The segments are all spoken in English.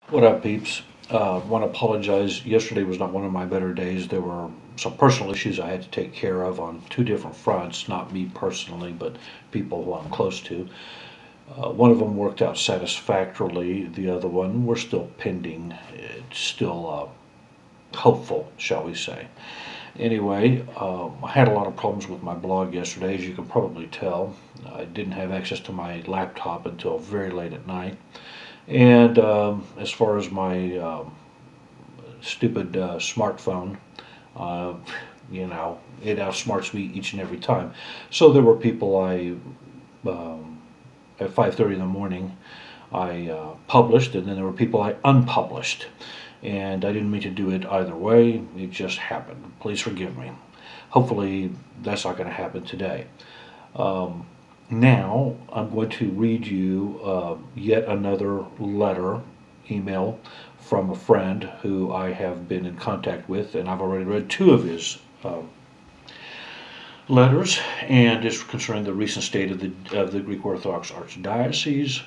What up, peeps? Want to apologize. Yesterday was not one of my better days. There were some personal issues I had to take care of on two different fronts, not me personally, but people who I'm close to. One of them worked out satisfactorily. The other one, we're still pending. It's still hopeful, shall we say. Anyway, I had a lot of problems with my blog yesterday, as you can probably tell. I didn't have access to my laptop until very late at night. And as far as my stupid smartphone, uh, it outsmarts me each and every time. So there were people um, at 5:30 in the morning, I published, and then there were people I unpublished. And I didn't mean to do it either way. It just happened. Please forgive me. Hopefully, that's not going to happen today. Um, Now, I'm going to read you yet another letter, email from a friend who I have been in contact with, and I've already read two of his letters, and it's concerning the recent state of the Greek Orthodox Archdiocese.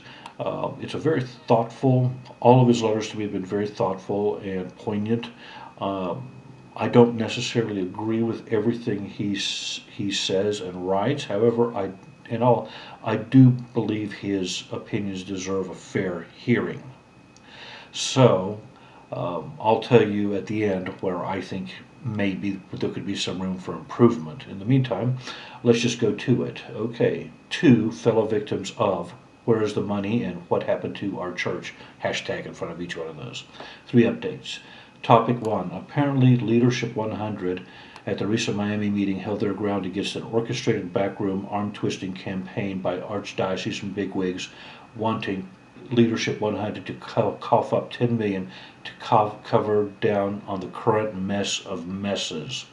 It's a very thoughtful, all of his letters to me have been very thoughtful and poignant. Um, I don't necessarily agree with everything he says and writes. However, I do believe his opinions deserve a fair hearing. So I'll tell you at the end where I think maybe there could be some room for improvement. In the meantime, let's just go to it. Okay, two fellow victims of Where is the Money and What Happened to Our Church? Hashtag in front of each one of those. Three updates. Topic one. Apparently, Leadership 100 at the recent Miami meeting held their ground against an orchestrated backroom arm-twisting campaign by archdiocesan bigwigs wanting Leadership 100 to cough up $10 million to cover down on the current mess of messes.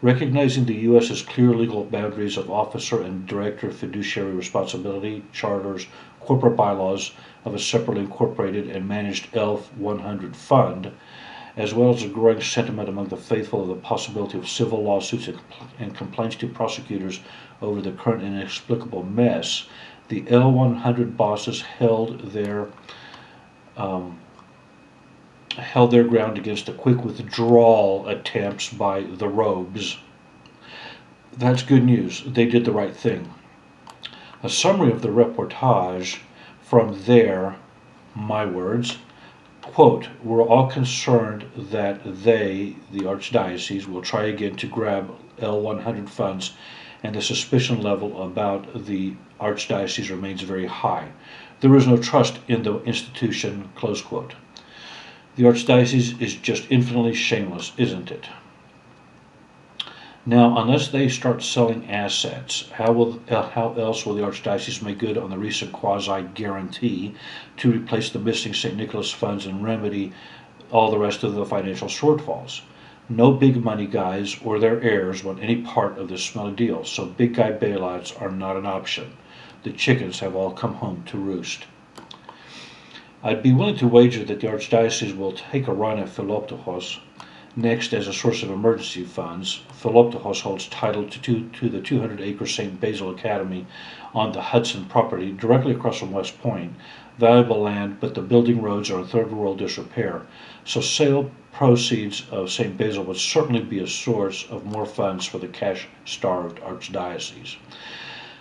Recognizing the U.S.'s clear legal boundaries of officer and director fiduciary responsibility, charters, corporate bylaws of a separately incorporated and managed L100 fund, as well as a growing sentiment among the faithful of the possibility of civil lawsuits and complaints to prosecutors over the current inexplicable mess, the L100 bosses um, held their ground against the quick withdrawal attempts by the rogues. That's good news. They did the right thing. A summary of the reportage from there, my words, quote, we're all concerned that they, the Archdiocese, will try again to grab L100 funds, and the suspicion level about the Archdiocese remains very high. There is no trust in the institution, close quote. The Archdiocese is just infinitely shameless, isn't it? Now, unless they start selling assets, how else will the Archdiocese make good on the recent quasi-guarantee to replace the missing St. Nicholas funds and remedy all the rest of the financial shortfalls? No big money guys or their heirs want any part of this smelly deal, so big guy bailouts are not an option. The chickens have all come home to roost. I'd be willing to wager that the Archdiocese will take a run at Philoptochos next as a source of emergency funds. Philoptochos holds title to the 200-acre St. Basil Academy on the Hudson property directly across from West Point. Valuable land, but the building roads are in third world disrepair. So sale proceeds of St. Basil would certainly be a source of more funds for the cash-starved Archdiocese.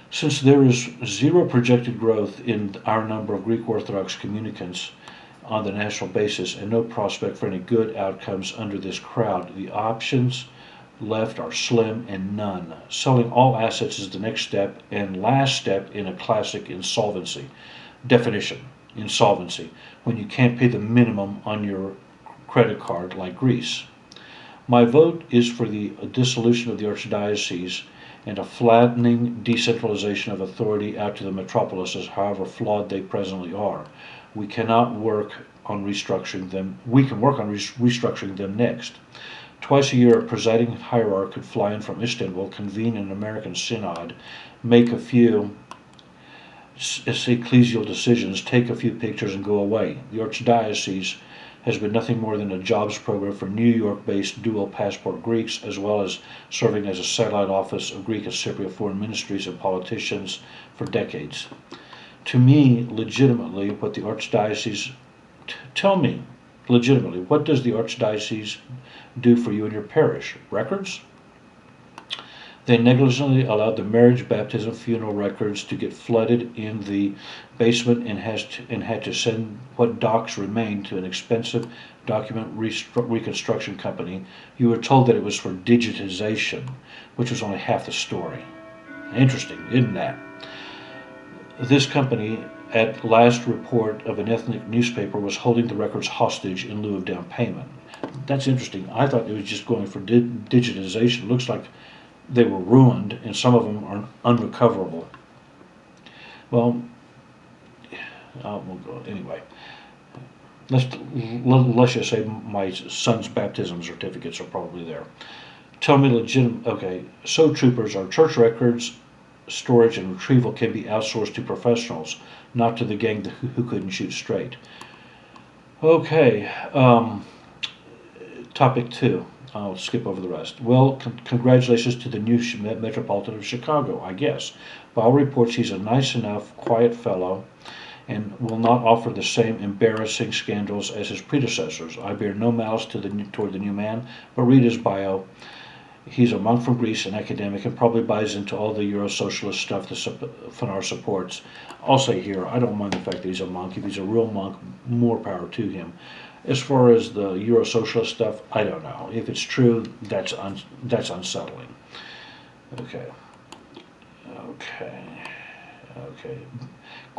Since there is zero projected growth in our number of Greek Orthodox communicants on the national basis and no prospect for any good outcomes under this crowd, the options left are slim and none. Selling all assets is the next step and last step in a classic insolvency. Definition: insolvency, when you can't pay the minimum on your credit card like Greece. My vote is for the dissolution of the Archdiocese and a flattening decentralization of authority out to the metropolises, however flawed they presently are. We cannot work on restructuring them. We can work on restructuring them next. Twice a year, a presiding hierarch could fly in from Istanbul, convene an American synod, make a few ecclesial decisions, take a few pictures, and go away. The Archdiocese has been nothing more than a jobs program for New York-based dual passport Greeks, as well as serving as a satellite office of Greek and Cypriot foreign ministries and politicians for decades. To me, legitimately, what the Archdiocese Tell me, legitimately, what does the Archdiocese do for you and your parish? Records? They negligently allowed the marriage, baptism, funeral records to get flooded in the basement and had to send what docs remained to an expensive document reconstruction company. You were told that it was for digitization, which was only half the story. Interesting, isn't that? This company, at last report of an ethnic newspaper, was holding the records hostage in lieu of down payment. That's interesting. I thought it was just going for digitization. Looks like they were ruined, and some of them are unrecoverable. Well, we'll go anyway. Let's just say my son's baptism certificates are probably there. Tell me legitimate. Okay, so troopers, our church records storage and retrieval can be outsourced to professionals, not to the gang who couldn't shoot straight. Okay, topic 2. I'll skip over the rest. Well, congratulations to the new Metropolitan of Chicago, I guess. Bow reports he's a nice enough, quiet fellow and will not offer the same embarrassing scandals as his predecessors. I bear no malice toward the new man, but read his bio. He's a monk from Greece, an academic, and probably buys into all the Euro-socialist stuff the FNAR supports. I'll say here, I don't mind the fact that he's a monk. If he's a real monk, more power to him. As far as the Euro-socialist stuff, I don't know. If it's true, that's unsettling. Okay.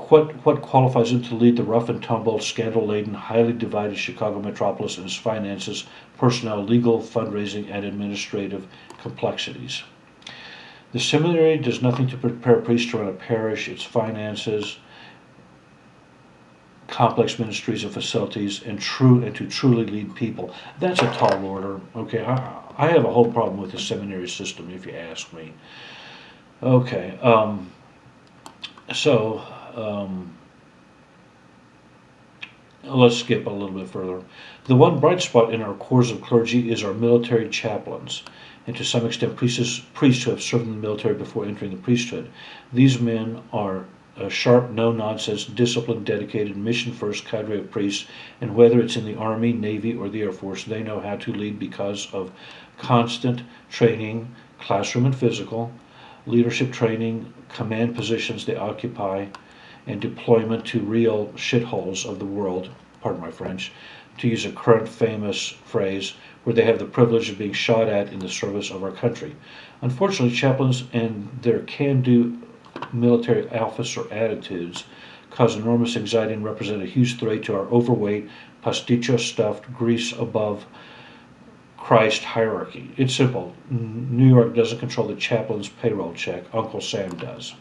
What qualifies him to lead the rough and tumble, scandal-laden, highly divided Chicago metropolis in its finances, personnel, legal, fundraising, and administrative complexities? The seminary does nothing to prepare priests to run a parish. Its finances, complex ministries and facilities, and to truly lead people. That's a tall order. Okay, I have a whole problem with the seminary system, if you ask me. Okay, let's skip a little bit further. The one bright spot in our corps of clergy is our military chaplains, and to some extent priests who have served in the military before entering the priesthood. These men are a sharp, no-nonsense, disciplined, dedicated, mission-first cadre of priests, and whether it's in the Army, Navy, or the Air Force, they know how to lead because of constant training, classroom and physical, leadership training, command positions they occupy, and deployment to real shitholes of the world, pardon my French, to use a current famous phrase, where they have the privilege of being shot at in the service of our country. Unfortunately, chaplains and their can-do military officer attitudes cause enormous anxiety and represent a huge threat to our overweight, pasticho-stuffed, grease above Christ hierarchy. It's simple. New York doesn't control the chaplain's payroll check. Uncle Sam does.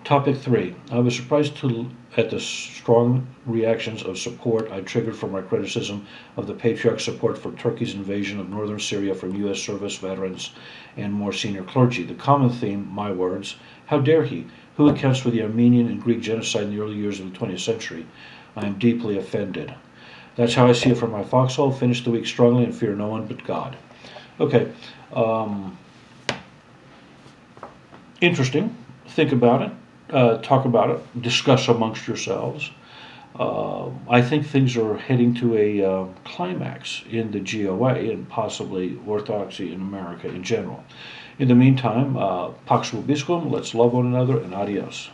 Topic 3. I was surprised at the strong reactions of support I triggered for my criticism of the Patriarch's support for Turkey's invasion of northern Syria from U.S. service veterans and more senior clergy. The common theme, my words, how dare he? Who accounts for the Armenian and Greek genocide in the early years of the 20th century? I am deeply offended. That's how I see it from my foxhole. Finish the week strongly and fear no one but God. Okay. Interesting. Think about it. Talk about it. Discuss amongst yourselves. I think things are heading to a climax in the GOA and possibly Orthodoxy in America in general. In the meantime, Pax Vobiscum, let's love one another, and adios.